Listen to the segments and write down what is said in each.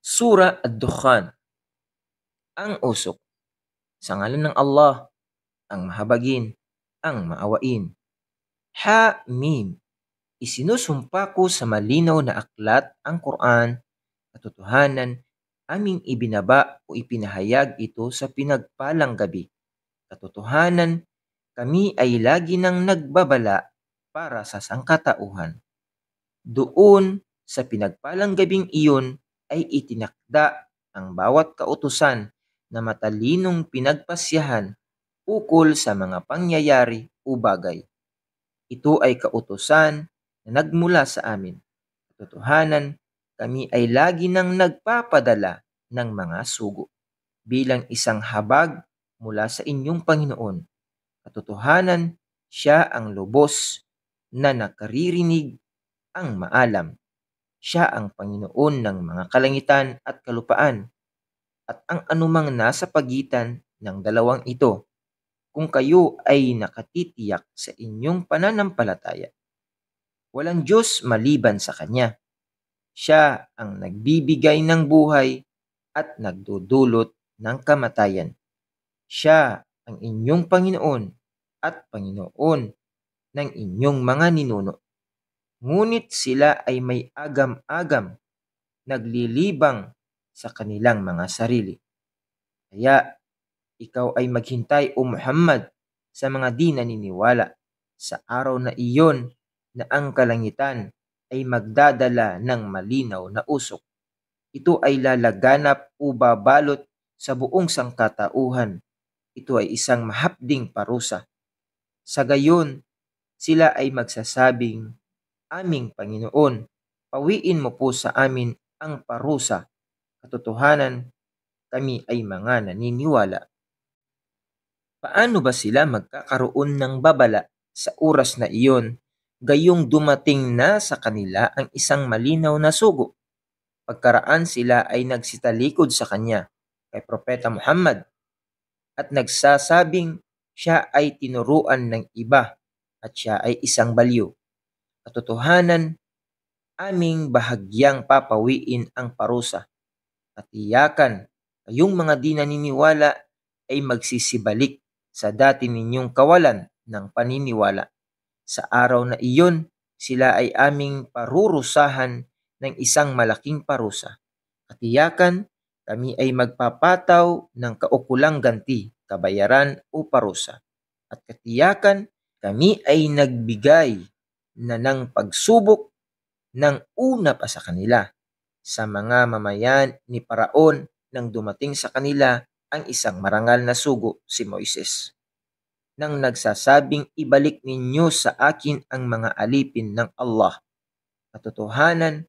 Sura Ad-Dukhan, ang usok. Sa ngalan ng Allah, ang mahabagin, ang maawain. Ha-Mim, isinusumpa ko sa malinaw na aklat ang Quran, katotohanan, aming ibinaba o ipinahayag ito sa pinagpalang gabi. Katotohanan, kami ay lagi nang nagbabala para sa sangkatauhan. Doon sa pinagpalang gabing iyon ay itinakda ang bawat kautusan na matalinong pinagpasyahan ukol sa mga pangyayari o bagay. Ito ay kautusan na nagmula sa amin. Katotohanan, kami ay lagi nang nagpapadala ng mga sugo bilang isang habag mula sa inyong Panginoon. Katotohanan, siya ang lubos na nakaririnig, ang maalam. Siya ang Panginoon ng mga kalangitan at kalupaan at ang anumang nasa pagitan ng dalawang ito, kung kayo ay nakatitiyak sa inyong pananampalataya. Walang Diyos maliban sa Kanya. Siya ang nagbibigay ng buhay at nagdudulot ng kamatayan. Siya ang inyong Panginoon at Panginoon ng inyong mga ninuno. Ngunit sila ay may agam-agam, naglilibang sa kanilang mga sarili. Kaya ikaw ay maghintay o Muhammad sa mga di naniniwala sa araw na iyon na ang kalangitan ay magdadala ng malinaw na usok. Ito ay lalaganap o babalot sa buong sangkatauhan. Ito ay isang mahapding parusa. Sa gayon, sila ay magsasabing, aming Panginoon, pawiin mo po sa amin ang parusa. Katotohanan, kami ay mga naniniwala. Paano ba sila magkakaroon ng babala sa oras na iyon, gayong dumating na sa kanila ang isang malinaw na sugo? Pagkaraan sila ay nagsitalikod sa kanya, kay Propeta Muhammad, at nagsasabing siya ay tinuruan ng iba at siya ay isang baliw. Katotohanan, aming bahagyang papawiin ang parusa. Katiyakan, kayong mga di naniniwala ay magsisibalik sa dati ninyong kawalan ng paniniwala. Sa araw na iyon, sila ay aming parurusahan ng isang malaking parusa. Katiyakan, kami ay magpapataw ng kaukulang ganti, kabayaran o parusa. At katiyakan, kami ay nagbigay na ng pagsubok ng una pa sa kanila sa mga mamayan ni Paraon nang dumating sa kanila ang isang marangal na sugo, si Moises, nang nagsasabing ibalik ninyo sa akin ang mga alipin ng Allah. Katotohanan,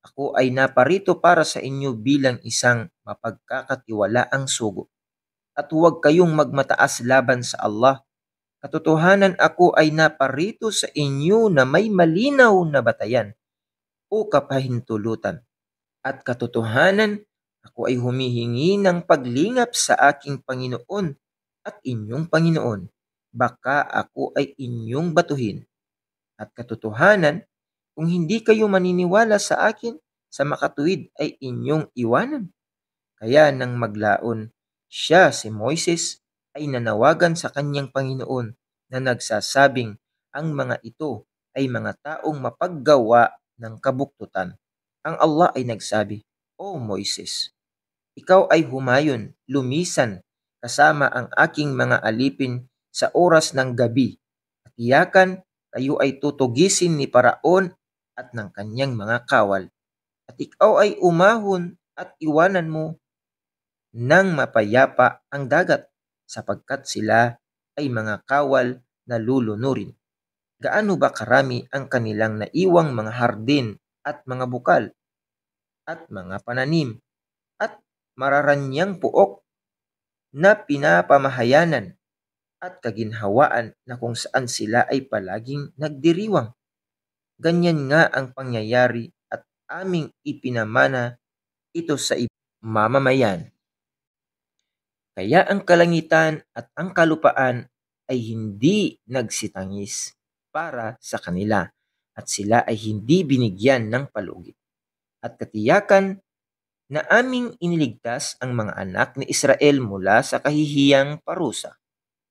ako ay naparito para sa inyo bilang isang mapagkakatiwalaang sugo. At huwag kayong magmataas laban sa Allah. Katotohanan, ako ay naparito sa inyo na may malinaw na batayan o kapahintulutan. At katotohanan, ako ay humihingi ng paglingap sa aking Panginoon at inyong Panginoon. Baka ako ay inyong batuhin. At katotohanan, kung hindi kayo maniniwala sa akin, sa makatuwid ay inyong iwanan. Kaya nang maglaon siya, si Moises, ay nanawagan sa kanyang Panginoon na nagsasabing ang mga ito ay mga taong mapaggawa ng kabuktutan. Ang Allah ay nagsabi, O Moises, ikaw ay humayon, lumisan, kasama ang aking mga alipin sa oras ng gabi. Tiyakan, kayo ay tutugisin ni Paraon at ng kanyang mga kawal. At ikaw ay umahon at iwanan mo ng mapayapa ang dagat, sapagkat sila ay mga kawal na lulunurin. Gaano ba karami ang kanilang naiwang mga hardin at mga bukal at mga pananim at mararanyang puok na pinapamahayanan at kaginhawaan na kung saan sila ay palaging nagdiriwang. Ganyan nga ang pangyayari at aming ipinamana ito sa mamamayan. Kaya ang kalangitan at ang kalupaan ay hindi nagsitangis para sa kanila at sila ay hindi binigyan ng palugit. At katiyakan, na aming iniligtas ang mga anak ni Israel mula sa kahihiyang parusa,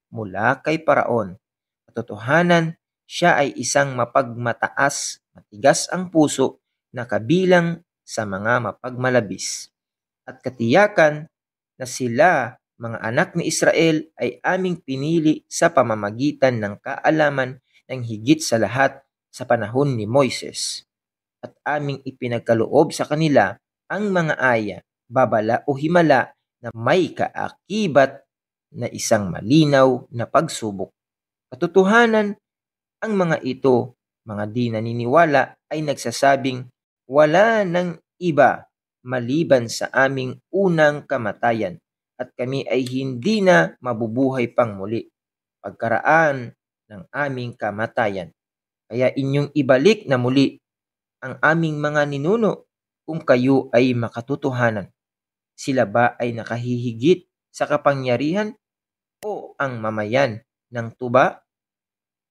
mula kay Paraon. Katotohanan, siya ay isang mapagmataas, matigas ang puso na kabilang sa mga mapagmalabis. At katiyakan na sila, mga anak ni Israel, ay aming pinili sa pamamagitan ng kaalaman ng higit sa lahat sa panahon ni Moises. At aming ipinagkaloob sa kanila ang mga aya, babala o himala na may kaakibat na isang malinaw na pagsubok. Katotohanan, ang mga ito, mga di naniniwala, ay nagsasabing wala ng iba maliban sa aming unang kamatayan at kami ay hindi na mabubuhay pang muli pagkaraan ng aming kamatayan. Kaya inyong ibalik na muli ang aming mga ninuno kung kayo ay makatotohanan. Sila ba ay nakahihigit sa kapangyarihan o ang mamayan ng tuba?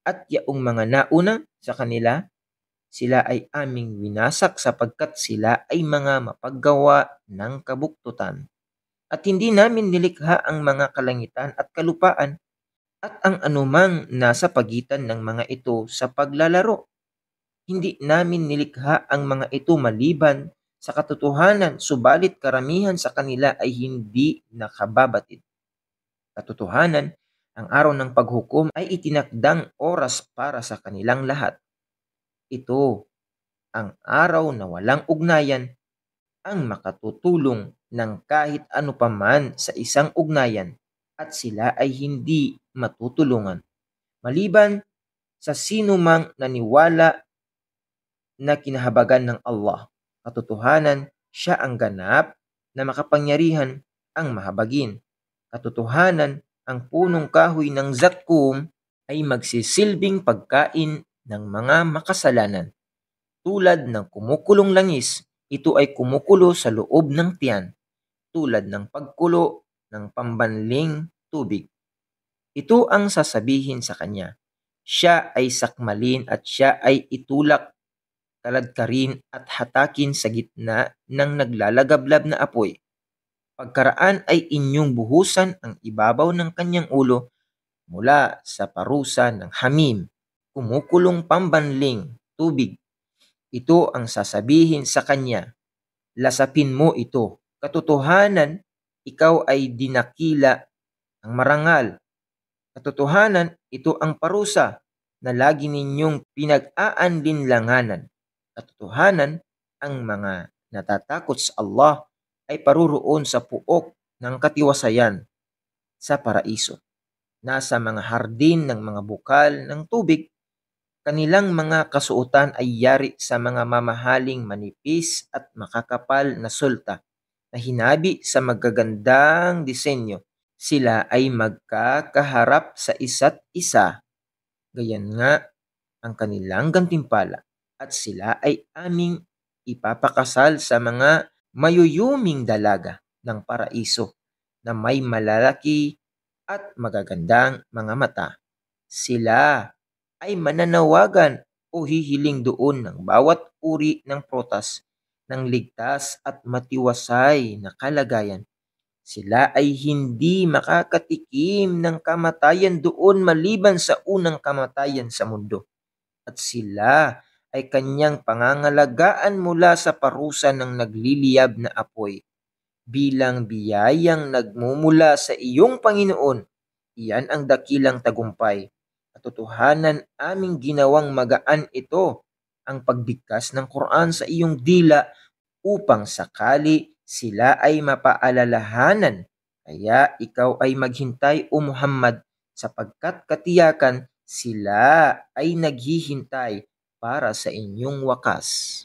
At yaong mga nauna sa kanila, sila ay aming winasak sapagkat sila ay mga mapaggawa ng kabuktutan. At hindi namin nilikha ang mga kalangitan at kalupaan at ang anumang nasa pagitan ng mga ito sa paglalaro. Hindi namin nilikha ang mga ito maliban sa katotohanan, subalit karamihan sa kanila ay hindi nakababatid. Katotohanan, ang araw ng paghukom ay itinakdang oras para sa kanilang lahat. Ito ang araw na walang ugnayan, ang makatutulong ng kahit ano paman sa isang ugnayan at sila ay hindi matutulungan. Maliban sa sino mang naniwala na kinahabagan ng Allah. Katotohanan, siya ang ganap na makapangyarihan, ang mahabagin. Katotohanan, ang punong kahoy ng Zakkum ay magsisilbing pagkain ng mga makasalanan. Tulad ng kumukulong langis, ito ay kumukulo sa loob ng tiyan, tulad ng pagkulo ng pambanling tubig. Ito ang sasabihin sa kanya. Siya ay sakmalin at siya ay itulak, taladkarin at hatakin sa gitna ng naglalagablab na apoy. Pagkaraan ay inyong buhusan ang ibabaw ng kanyang ulo mula sa parusa ng hamim, kumukulong pambanling tubig. Ito ang sasabihin sa kanya, lasapin mo ito. Katotohanan, ikaw ay dinakila ang marangal. Katotohanan, ito ang parusa na lagi ninyong pinag-aanlinlanganan. Katotohanan, ang mga natatakot sa Allah ay paruroon sa puok ng katiwasayan sa paraiso. Nasa mga hardin ng mga bukal ng tubig, kanilang mga kasuotan ay yari sa mga mamahaling manipis at makakapal na sulta na hinabi sa magagandang disenyo. Sila ay magkakaharap sa isa't isa. Gayan nga ang kanilang gantimpala at sila ay aming ipapakasal sa mga mayuyuming dalaga ng paraiso na may malalaki at magagandang mga mata. Sila ay mananawagan o hihiling doon ng bawat uri ng prutas ng ligtas at matiwasay na kalagayan. Sila ay hindi makakatikim ng kamatayan doon maliban sa unang kamatayan sa mundo. At sila ay kanyang pangangalagaan mula sa parusa ng nagliliyab na apoy. Bilang biyayang nagmumula sa iyong Panginoon, iyan ang dakilang tagumpay. Katotohanan, aming ginawang magaan ito, ang pagbigkas ng Quran sa iyong dila upang sakali sila ay mapaalalahanan. Kaya ikaw ay maghintay o Muhammad sapagkat katiyakan sila ay naghihintay para sa inyong wakas.